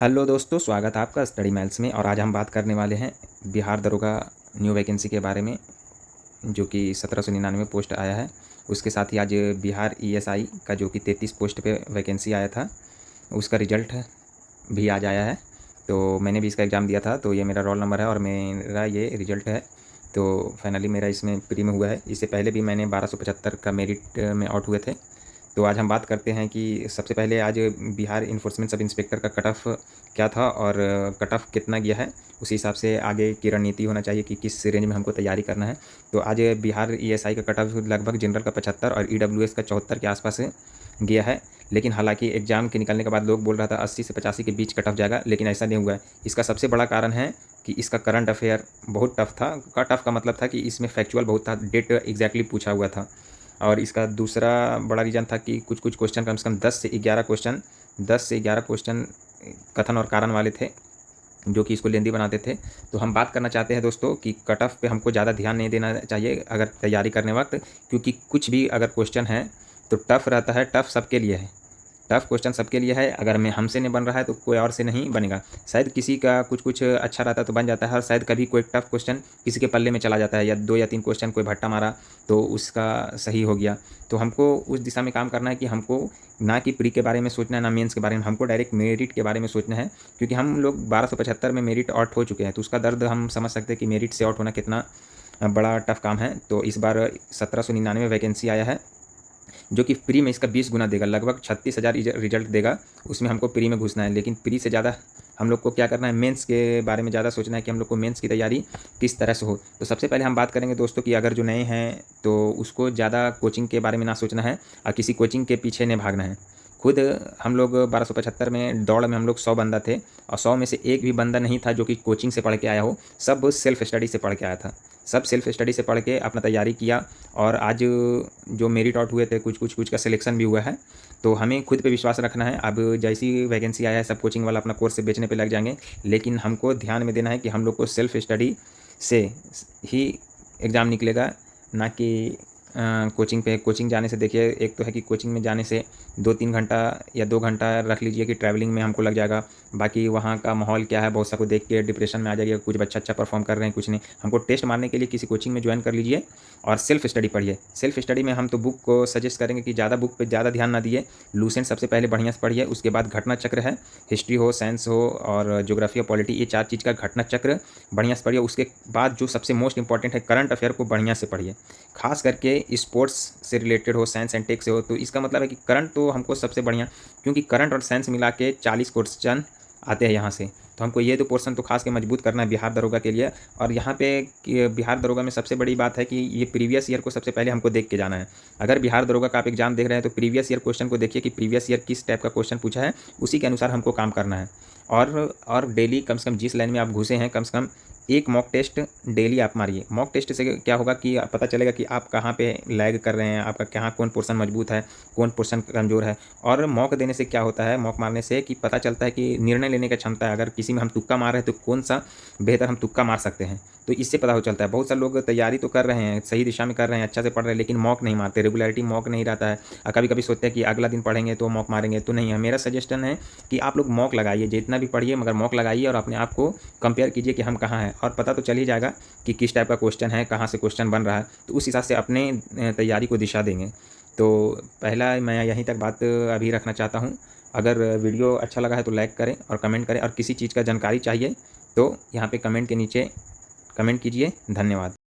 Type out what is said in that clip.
Hello दोस्तों, स्वागत है आपका स्टडी मेल्स में। और आज हम बात करने वाले हैं बिहार दरोगा न्यू वैकेंसी के बारे में, जो कि 1799 पोस्ट आया है। उसके साथ ही आज बिहार ईएसआई का जो कि 33 पोस्ट पे वैकेंसी आया था, उसका रिजल्ट भी आज आया है। तो मैंने भी इसका एग्ज़ाम दिया था, तो ये मेरा रोल नंबर है और मेरा ये रिजल्ट है। तो फाइनली मेरा इसमें प्री में हुआ है। इससे पहले भी मैंने 1275 का मेरिट में आउट हुए थे। तो आज हम बात करते हैं कि सबसे पहले आज बिहार इन्फोर्समेंट सब इंस्पेक्टर का कट ऑफ क्या था और कट ऑफ कितना गया है, उसी हिसाब से आगे की रणनीति होना चाहिए कि किस रेंज में हमको तैयारी करना है। तो आज बिहार ईएसआई का कट ऑफ लगभग जनरल का 75 और ईडब्ल्यूएस का 74 के आसपास गया है। लेकिन हालांकि एग्ज़ाम के निकलने के बाद लोग बोल रहा था 80 से 85 के बीच कट ऑफ जाएगा, लेकिन ऐसा नहीं हुआ है। इसका सबसे बड़ा कारण है कि इसका करंट अफेयर बहुत टफ था। कट ऑफ का मतलब था कि इसमें फैक्चुअल बहुत था, डेट एग्जैक्टली पूछा हुआ था। और इसका दूसरा बड़ा रीज़न था कि कुछ कुछ क्वेश्चन कम से कम 10 से 11 क्वेश्चन कथन और कारण वाले थे, जो कि इसको लेंदी बनाते थे। तो हम बात करना चाहते हैं दोस्तों कि कट ऑफ पे हमको ज़्यादा ध्यान नहीं देना चाहिए अगर तैयारी करने वक्त, क्योंकि कुछ भी अगर क्वेश्चन है तो टफ़ रहता है। टफ़ सबके लिए है, टफ क्वेश्चन सबके लिए है। अगर मैं हमसे नहीं बन रहा है तो कोई और से नहीं बनेगा। शायद किसी का कुछ कुछ अच्छा रहता है तो बन जाता है, और शायद कभी कोई टफ क्वेश्चन किसी के पल्ले में चला जाता है, या 2 या 3 क्वेश्चन कोई भट्टा मारा तो उसका सही हो गया। तो हमको उस दिशा में काम करना है कि हमको ना कि प्री के बारे में सोचना है, ना मेंस के बारे में, हमको डायरेक्ट मेरिट के बारे में सोचना है। क्योंकि हम लोग 1275 में मेरिट आउट हो चुके हैं, तो उसका दर्द हम समझ सकते हैं कि मेरिट से आउट होना कितना बड़ा टफ काम है। तो इस बार 1799 वैकेंसी आया है, जो कि प्री में इसका 20 गुना देगा, लगभग 36,000 रिजल्ट देगा। उसमें हमको प्री में घुसना है, लेकिन प्री से ज़्यादा हम लोग को क्या करना है, मेंस के बारे में ज़्यादा सोचना है कि हम लोग को मेंस की तैयारी किस तरह से हो। तो सबसे पहले हम बात करेंगे दोस्तों कि अगर जो नए हैं तो उसको ज़्यादा कोचिंग के बारे में ना सोचना है और किसी कोचिंग के पीछे नहीं भागना है। खुद हम लोग 1275 में दौड़ में हम लोग 100 बंदा थे, और 100 में से एक भी बंदा नहीं था जो कि कोचिंग से पढ़ के आया हो। सब सेल्फ स्टडी से पढ़ के आया था, सब सेल्फ स्टडी से पढ़ के अपना तैयारी किया। और आज जो मेरिट आउट हुए थे, कुछ का सिलेक्शन भी हुआ है। तो हमें खुद पे विश्वास रखना है। अब जैसी वैकेंसी आया है, सब कोचिंग वाला अपना कोर्स से बेचने पे लग जाएंगे, लेकिन हमको ध्यान में देना है कि हम लोग को सेल्फ स्टडी से ही एग्ज़ाम निकलेगा, ना कि कोचिंग पे। कोचिंग जाने से देखिए, एक तो है कि कोचिंग में जाने से 2-3 घंटा या 2 घंटा रख लीजिए कि ट्रैवलिंग में हमको लग जाएगा। बाकी वहाँ का माहौल क्या है, बहुत सा को देख के डिप्रेशन में आ जाइए, कुछ बच्चा अच्छा परफॉर्म कर रहे हैं, कुछ नहीं। हमको टेस्ट मारने के लिए किसी कोचिंग में ज्वाइन कर लीजिए और सेल्फ स्टडी पढ़िए। सेल्फ स्टडी में हम तो बुक को सजेस्ट करेंगे कि ज़्यादा बुक पे ज़्यादा ध्यान ना दिए। लूसेंट सबसे पहले बढ़िया से पढ़िए, उसके बाद घटना चक्र है, हिस्ट्री हो, साइंस हो और ज्योग्राफी और पॉलिटी, ये 4 चीज़ का घटना चक्र बढ़िया से पढ़िए। उसके बाद जो सबसे मोस्ट इंपॉर्टेंट है, करंट अफेयर को बढ़िया से पढ़िए, खास करके स्पोर्ट्स से रिलेटेड हो, साइंस एंड टेक से हो। तो इसका मतलब है कि करंट तो हमको सबसे बढ़िया, क्योंकि करंट और साइंस मिला के 40 क्वेश्चन आते हैं यहाँ से। तो हमको ये 2 पोर्शन तो खास के मजबूत करना है बिहार दरोगा के लिए। और यहाँ पे बिहार दरोगा में सबसे बड़ी बात है कि ये प्रीवियस ईयर को सबसे पहले हमको देख के जाना है। अगर बिहार दरोगा का आप एग्जाम देख रहे हैं तो प्रीवियस ईयर क्वेश्चन को देखिए कि प्रीवियस ईयर किस टाइप का क्वेश्चन पूछा है, उसी के अनुसार हमको काम करना है। और डेली कम से कम जिस लाइन में आप घुसे हैं, कम से कम एक मॉक टेस्ट डेली आप मारिए। मॉक टेस्ट से क्या होगा कि पता चलेगा कि आप कहाँ पे लैग कर रहे हैं, आपका कहाँ कौन पोर्शन मजबूत है, कौन पोर्शन कमज़ोर है। और मॉक देने से क्या होता है, मॉक मारने से कि पता चलता है कि निर्णय लेने की क्षमता है। अगर किसी में हम तुक्का मार रहे हैं तो कौन सा बेहतर हम तुक्का मार सकते हैं, तो इससे पता हो चलता है। बहुत सारे लोग तैयारी तो कर रहे हैं, सही दिशा में कर रहे हैं, अच्छा से पढ़ रहे हैं, लेकिन मॉक नहीं मारते, रेगुलरिटी मॉक नहीं रहता है। और कभी कभी सोचते हैं कि अगला दिन पढ़ेंगे तो मॉक मारेंगे, तो नहीं है। मेरा सजेशन है कि आप लोग मॉक लगाइए, जितना भी पढ़िए मगर मॉक लगाइए और अपने आप को कंपेयर कीजिए कि हम कहाँ हैं, और पता तो चल ही जाएगा कि किस टाइप का क्वेश्चन है, कहाँ से क्वेश्चन बन रहा है। तो उस हिसाब से अपने तैयारी को दिशा देंगे। तो पहला मैं यहीं तक बात अभी रखना चाहता हूँ। अगर वीडियो अच्छा लगा है तो लाइक करें और कमेंट करें, और किसी चीज़ का जानकारी चाहिए तो यहाँ पे कमेंट के नीचे कमेंट कीजिए। धन्यवाद।